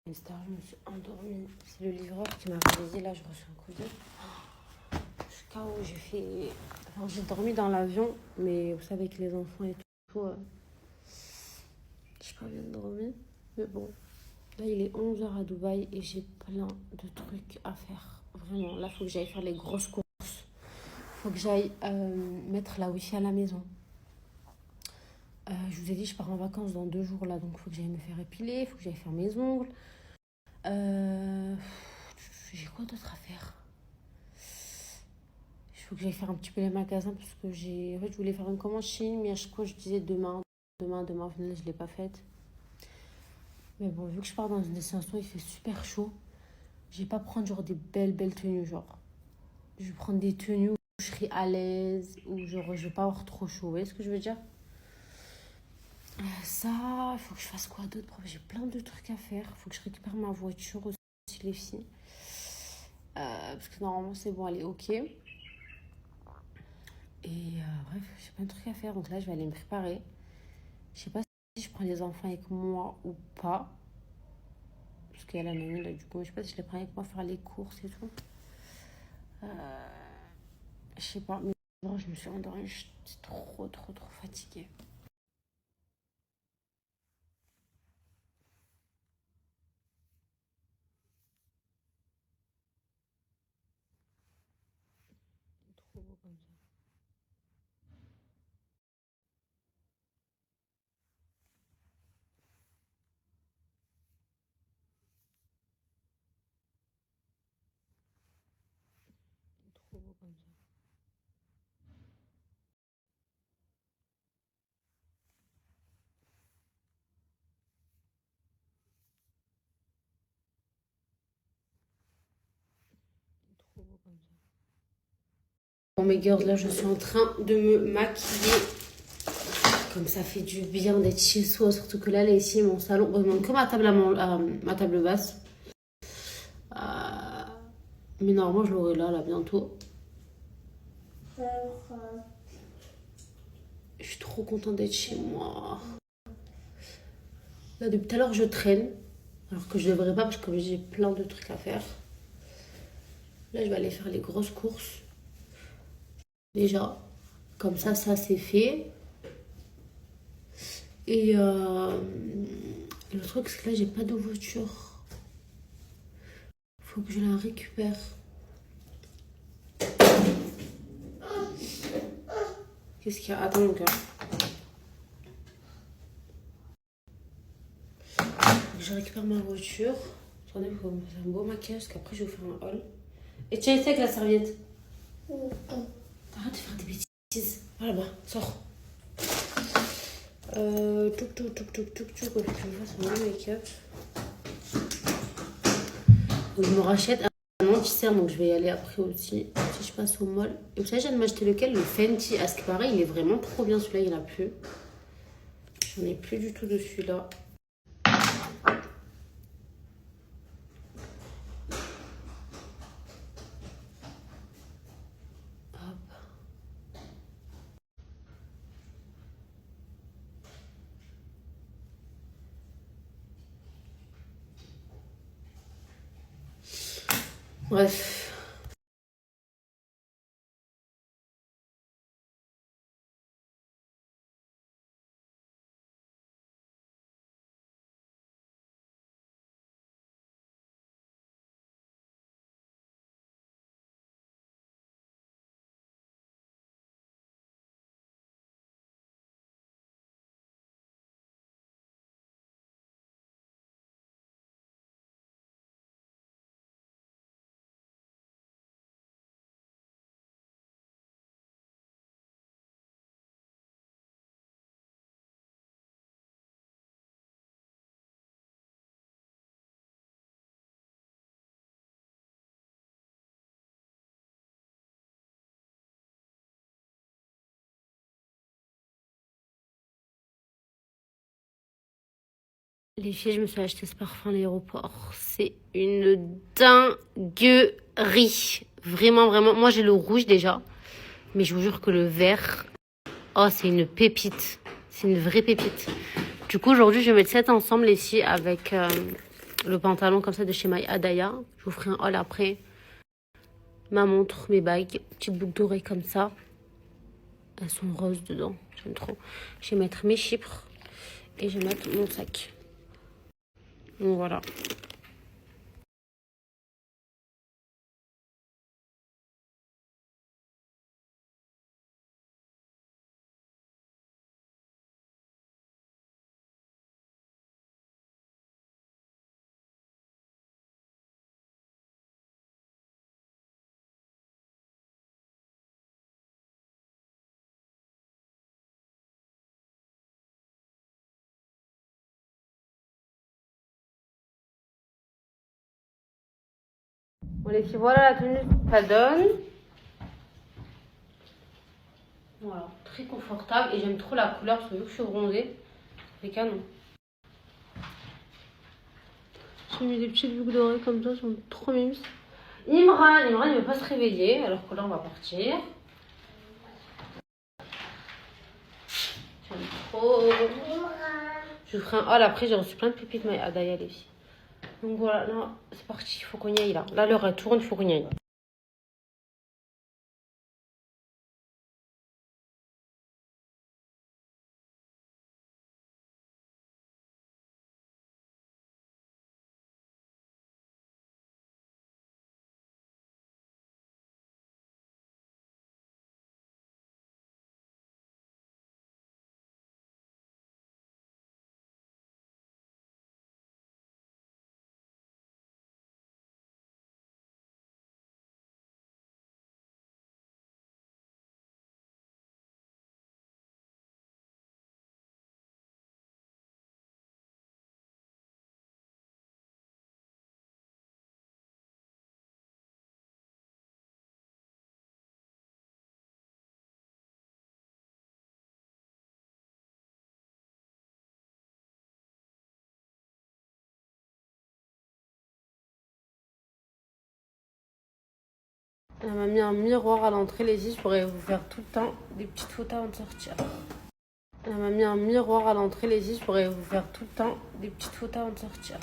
Je me suis endormie. C'est le livreur qui m'a réveillée. Là, je reçois un coup de... Je suis KO. J'ai dormi dans l'avion, mais vous savez, avec les enfants et tout, j'ai pas bien dormi. Mais bon, là, il est 11h à Dubaï et j'ai plein de trucs à faire. Vraiment, là, il faut que j'aille faire les grosses courses. Il faut que j'aille mettre la Wi-Fi à la maison. Je vous ai dit, je pars en vacances dans 2 jours, là, donc il faut que j'aille me faire épiler, il faut que j'aille faire mes ongles. J'ai quoi d'autre à faire? Il faut que j'aille faire un petit peu les magasins parce que en fait, je voulais faire une commande Chine, mais à chaque fois je disais demain. Au final, je l'ai pas faite. Mais bon, vu que je pars dans une destination, il fait super chaud. Je vais pas prendre genre des belles tenues, genre. Je vais prendre des tenues où je serai à l'aise, où genre je vais pas avoir trop chaud. Vous voyez ce que je veux dire? Ça, il faut que je fasse quoi d'autre? J'ai plein de trucs à faire. Il faut que je récupère ma voiture aussi, les filles. Parce que normalement, c'est bon, elle est ok. Et bref, j'ai plein de trucs à faire. Donc là, je vais aller me préparer. Je sais pas si je prends les enfants avec moi ou pas. Parce qu'il y a la nanny là, du coup. Je sais pas si je les prends avec moi faire les courses et tout. Je sais pas. Mais bon, je me suis endormie. Je suis trop fatiguée. Trop beau comme ça. Trop beau comme ça. Trop beau comme ça. Bon, mes girls, là, je suis en train de me maquiller. Comme ça fait du bien d'être chez soi. Surtout que là, ici, mon salon. Bon, il manque que ma table, ma table basse. Mais normalement, je l'aurai là, bientôt. Je suis trop contente d'être chez moi. Là, depuis tout à l'heure, je traîne. Alors que je devrais pas parce que j'ai plein de trucs à faire. Là, je vais aller faire les grosses courses. Déjà, comme ça c'est fait. Et le truc, c'est que là, j'ai pas de voiture. Faut que je la récupère. Qu'est-ce qu'il y a? Attends, mon gars. Je récupère ma voiture. Attendez, il faut me faire un beau maquillage parce qu'après, je vais vous faire un haul. Et tiens, avec la serviette. Arrête de faire des bêtises. Va là-bas, sors. Faut que je fasse mon make-up. Donc, je me rachète un anti-cerne, donc je vais y aller après aussi. Si je passe au mall. Et vous savez, j'ai de m'acheter lequel? Le Fenty. À ce qui paraît, il est vraiment trop bien. Celui-là, il n'y en a plus. J'en ai plus du tout de celui-là. Bref. Les filles, je me suis acheté ce parfum à l'aéroport. C'est une dinguerie. Vraiment. Moi, j'ai le rouge déjà. Mais je vous jure que le vert, oh, c'est une pépite. C'est une vraie pépite. Du coup, aujourd'hui, je vais mettre 7 ensemble ici avec le pantalon comme ça de chez My Adaya. Je vous ferai un haul après. Ma montre, mes bagues, petites boucles dorées comme ça. Elles sont roses dedans, j'aime trop. Je vais mettre mes chypres et je vais mettre mon sac. Donc voilà. Bon les filles, voilà la tenue que ça donne. Voilà, très confortable et j'aime trop la couleur parce que vu que je suis bronzée, c'est canon. J'ai mis des petites boucles dorées comme ça, elles sont trop mimes. Imran il ne veut pas se réveiller alors que là on va partir. J'aime trop. Je vous ferai un haul après, j'ai reçu plein de pépites My Adaya les filles. Donc voilà, là c'est parti, il faut qu'on y aille là. Là l'heure elle tourne, il faut qu'on y aille. Elle m'a mis un miroir à l'entrée, les filles. Je pourrais vous faire tout le temps des petites photos avant de sortir. Elle m'a mis un miroir à l'entrée, les filles. Je pourrais vous faire tout le temps des petites photos avant de sortir.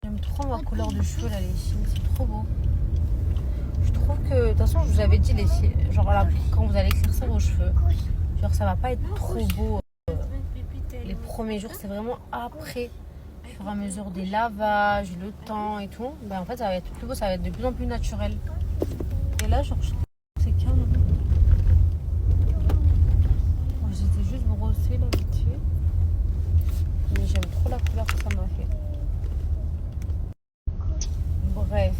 J'aime trop ma couleur de cheveux là, les filles. C'est trop beau. Je trouve que, de toute façon, je vous avais dit, les filles, genre là, quand vous allez éclaircir vos cheveux, genre ça va pas être trop beau. Les premiers jours, c'est vraiment après, au fur et à mesure des lavages, le temps et tout. Ben, en fait, ça va être plus beau, ça va être de plus en plus naturel. Et là, genre, je trouve que c'est calme. Moi, j'étais juste brossée là, vite fait. Mais j'aime trop la couleur que ça m'a fait. Bref.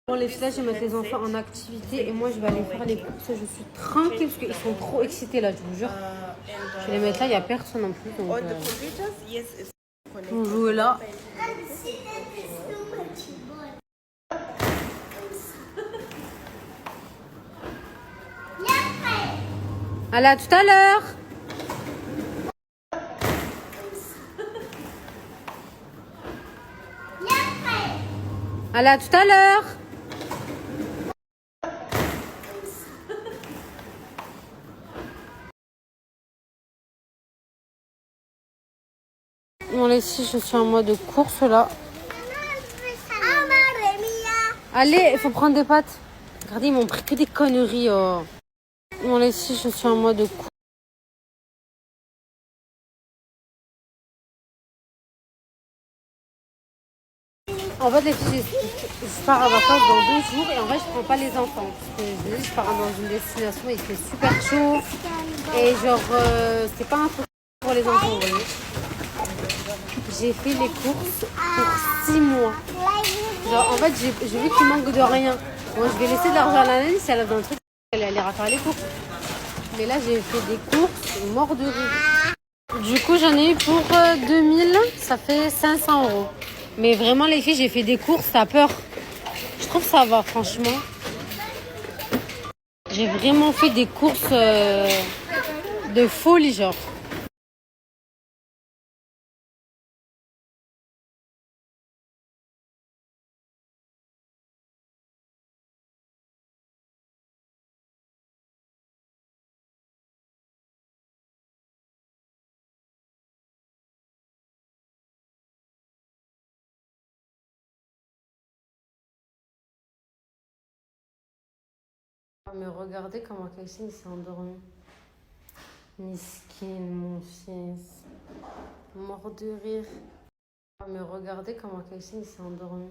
Bon, les filles, là, je vais mettre les enfants en activité et moi, je vais aller faire les courses. Je suis tranquille parce qu'ils sont trop excités là, je vous jure. Je vais les mettre là, il n'y a personne en plus. Donc, on joue là. Allez, à tout à l'heure. Allez, à tout à l'heure. Bon, les filles, je suis en mode course là. Allez, il faut prendre des pâtes. Regardez, ils m'ont pris que des conneries. Oh. Bon, là, ici, je suis en mode cours. En fait, les filles, je pars à vacances dans 2 jours et en vrai, je prends pas les enfants. Parce que je pars dans une destination, il fait super chaud. Et genre, c'est pas un truc pour les enfants, vous voyez. J'ai fait les courses pour 6 mois. Genre, en fait, j'ai vu qu'il manque de rien. Moi, je vais laisser de l'argent à la nanny, si elle a dans le truc, elle ira faire les courses. Mais là, j'ai fait des courses mort de rire. Du coup, j'en ai eu pour 2000, ça fait 500 euros. Mais vraiment, les filles, j'ai fait des courses, t'as peur. Je trouve que ça va, franchement. J'ai vraiment fait des courses de folie, genre. Mais regardez comment Kelsey s'est endormi. Miskin, mon fils. Mort de rire. Mais regardez comment Kelsey s'est endormi.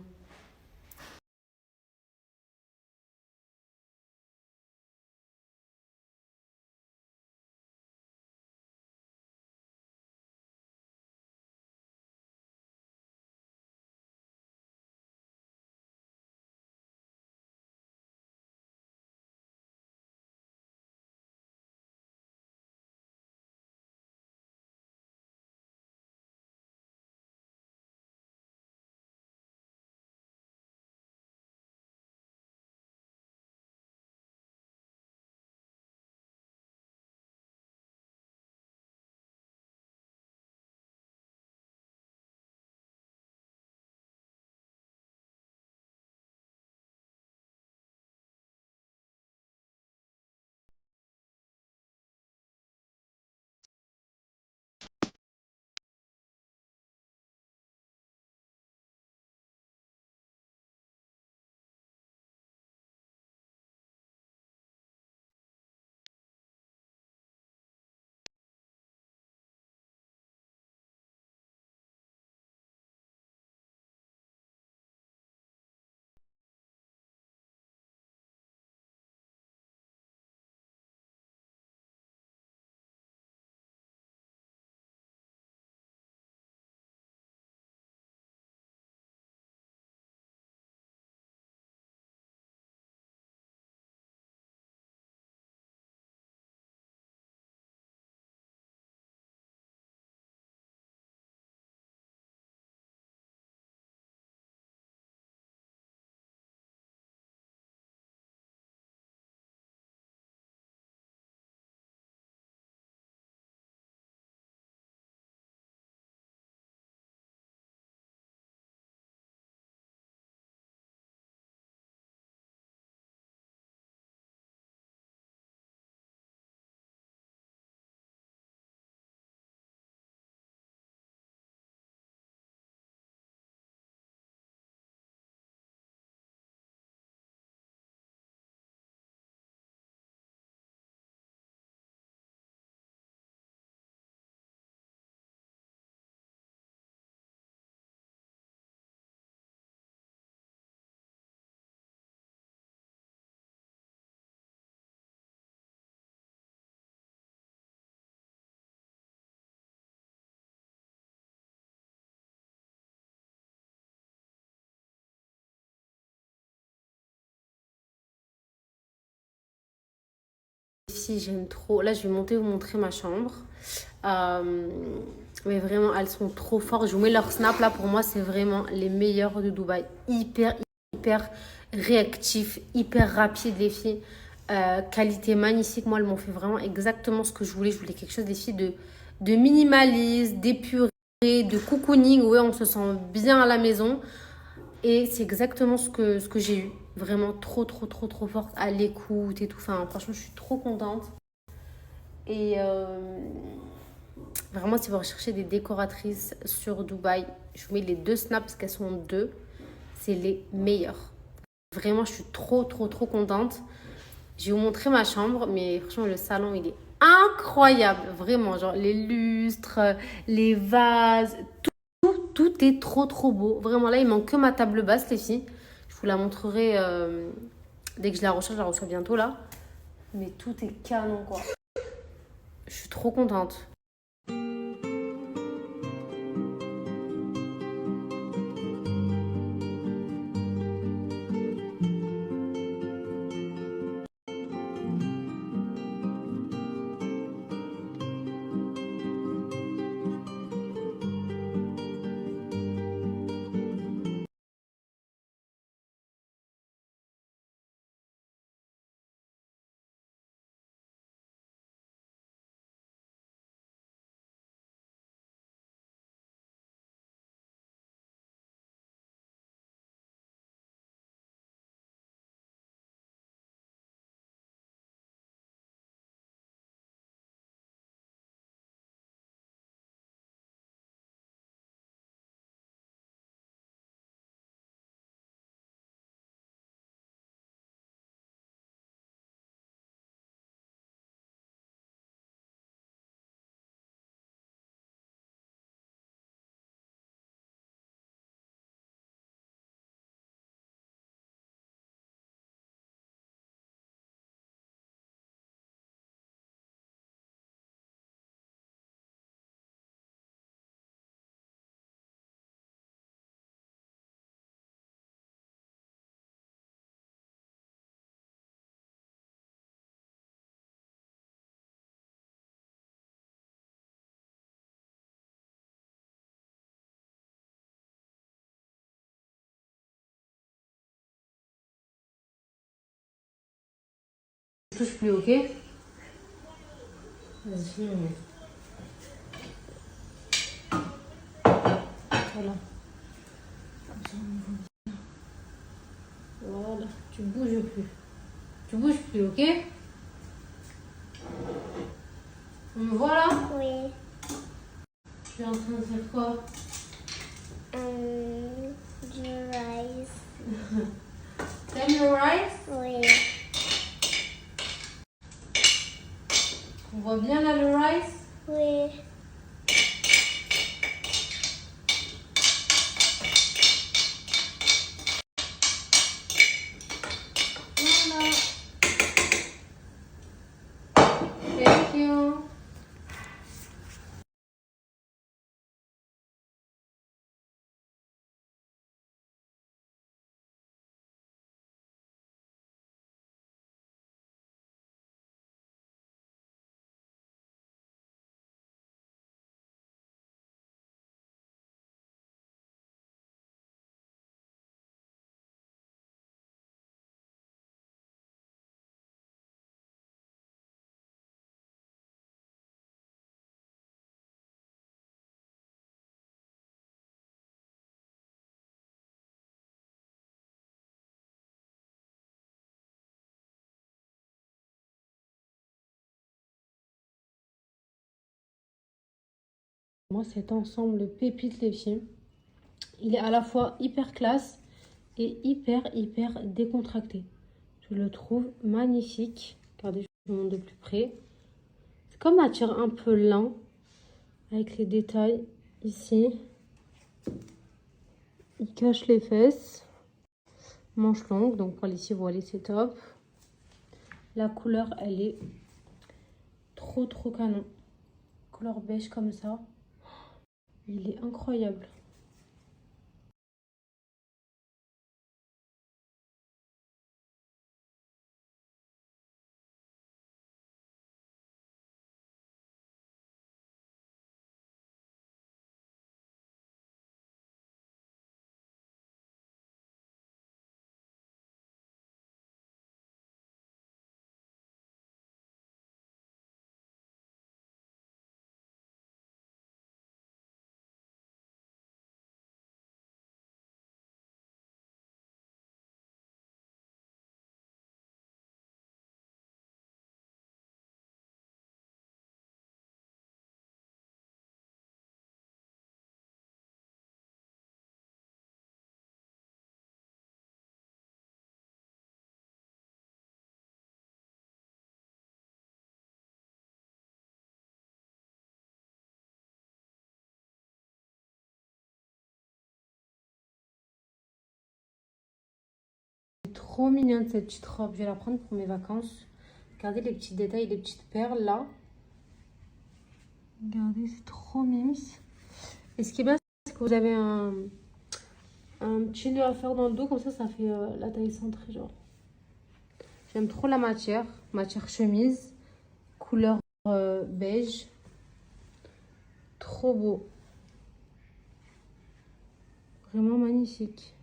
Si j'aime trop. Là, je vais monter vous montrer ma chambre. Euh, mais vraiment, elles sont trop fortes. Je vous mets leur snap là. Pour moi, c'est vraiment les meilleurs de Dubaï. Hyper réactifs, hyper rapides, les filles. Qualité magnifique. Moi, elles m'ont fait vraiment exactement ce que je voulais. Je voulais quelque chose, des filles, de minimaliste, d'épuré, de cocooning. Ouais, on se sent bien à la maison. Et c'est exactement ce que j'ai eu. Vraiment trop forte à l'écoute et tout. Enfin, franchement, je suis trop contente. Et vraiment, si vous recherchez des décoratrices sur Dubaï, je vous mets les deux snaps parce qu'elles sont deux. C'est les meilleures. Vraiment, je suis trop, trop, trop contente. Je vais vous montrer ma chambre, mais franchement, le salon, il est incroyable. Vraiment, genre les lustres, les vases, tout est trop, trop beau. Vraiment, là, il manque que ma table basse, les filles. Je vous la montrerai dès que je la reçois bientôt, là. Mais tout est canon, quoi. Je suis trop contente. Je touche plus, ok? Vas-y, on met. Voilà. Voilà. Tu bouges plus. Tu bouges plus, ok? On me voit là? Oui. Tu es en train de faire quoi? Du rice. T'aimes le rice? Oui. On voit bien là le rice? Oui. Voilà. Thank you. Moi, cet ensemble pépite, les filles. Il est à la fois hyper classe et hyper décontracté. Je le trouve magnifique. Regardez, je vous montre de plus près. C'est comme un tir un peu lent avec les détails ici. Il cache les fesses. Manche longue, donc pour les six voilées, c'est top. La couleur, elle est trop canon. Couleur beige comme ça. Il est incroyable. trop mignonne cette petite robe. Je vais la prendre pour mes vacances. Regardez les petits détails, les petites perles là. Regardez, c'est trop mimes. Et ce qui est bien, c'est que vous avez un petit nœud à faire dans le dos. Comme ça fait la taille centrée, genre. J'aime trop la matière. Matière chemise. Couleur beige. Trop beau. Vraiment magnifique.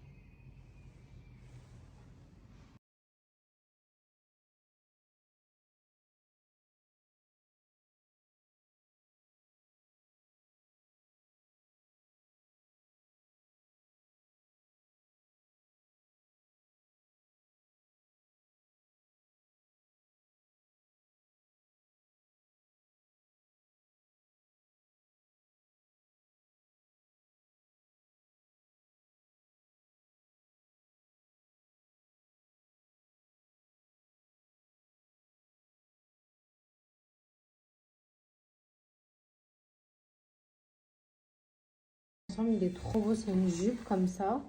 Il est trop beau. C'est une jupe comme ça.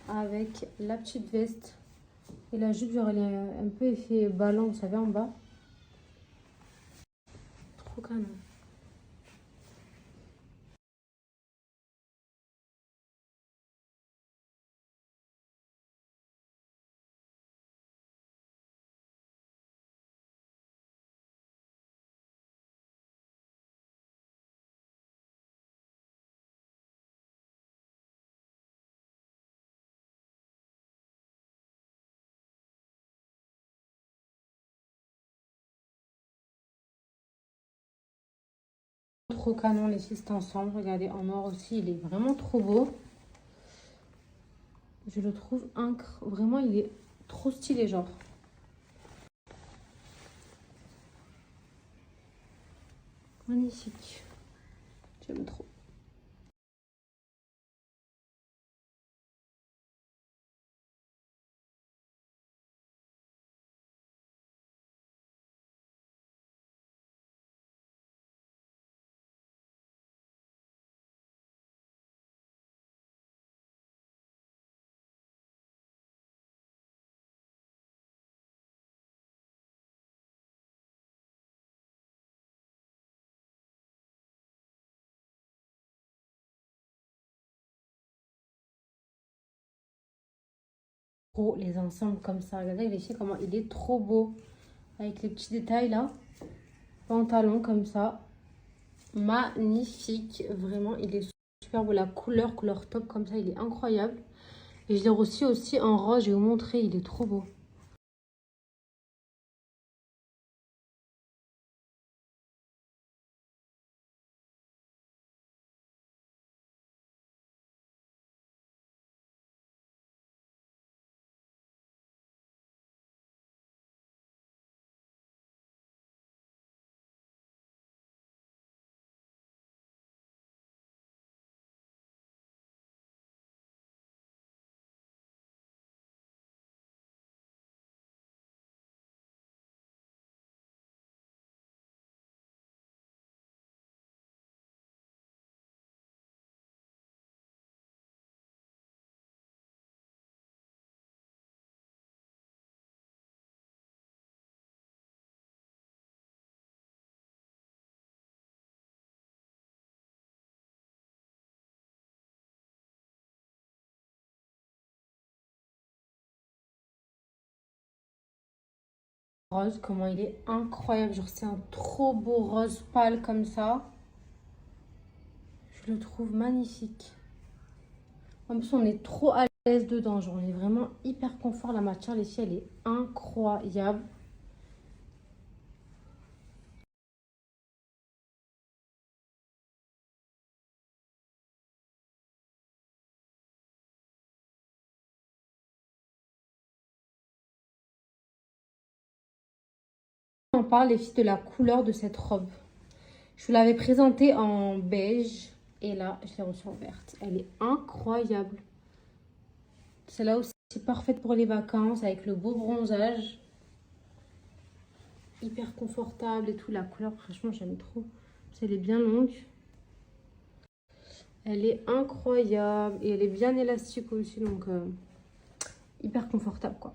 Avec la petite veste. Et la jupe, genre, elle est un peu effet ballon, vous savez, en bas. Trop canon. Trop canon les filles, cet ensemble. Regardez, en or aussi, il est vraiment trop beau. Je le trouve vraiment, il est trop stylé, genre. Magnifique. J'aime trop. Trop les ensembles comme ça. Regardez les filles, comment il est trop beau. Avec les petits détails là. Pantalon comme ça. Magnifique. Vraiment, il est super beau. La couleur top comme ça, il est incroyable. Et je l'ai reçu aussi en rose. Je vais vous montrer, il est trop beau. Rose, comment il est incroyable. Genre, c'est un trop beau rose pâle comme ça. Je le trouve magnifique. En plus, on est trop à l'aise dedans. Genre, on est vraiment hyper confort. La matière, les filles, elle est incroyable. On parle, les filles, de la couleur de cette robe. Je vous l'avais présentée en beige. Et là, je l'ai reçue en verte. Elle est incroyable. Celle-là aussi, c'est parfaite pour les vacances. Avec le beau bronzage. Hyper confortable et tout. La couleur, franchement, j'aime trop. Elle est bien longue. Elle est incroyable. Et elle est bien élastique aussi. Donc, hyper confortable, quoi.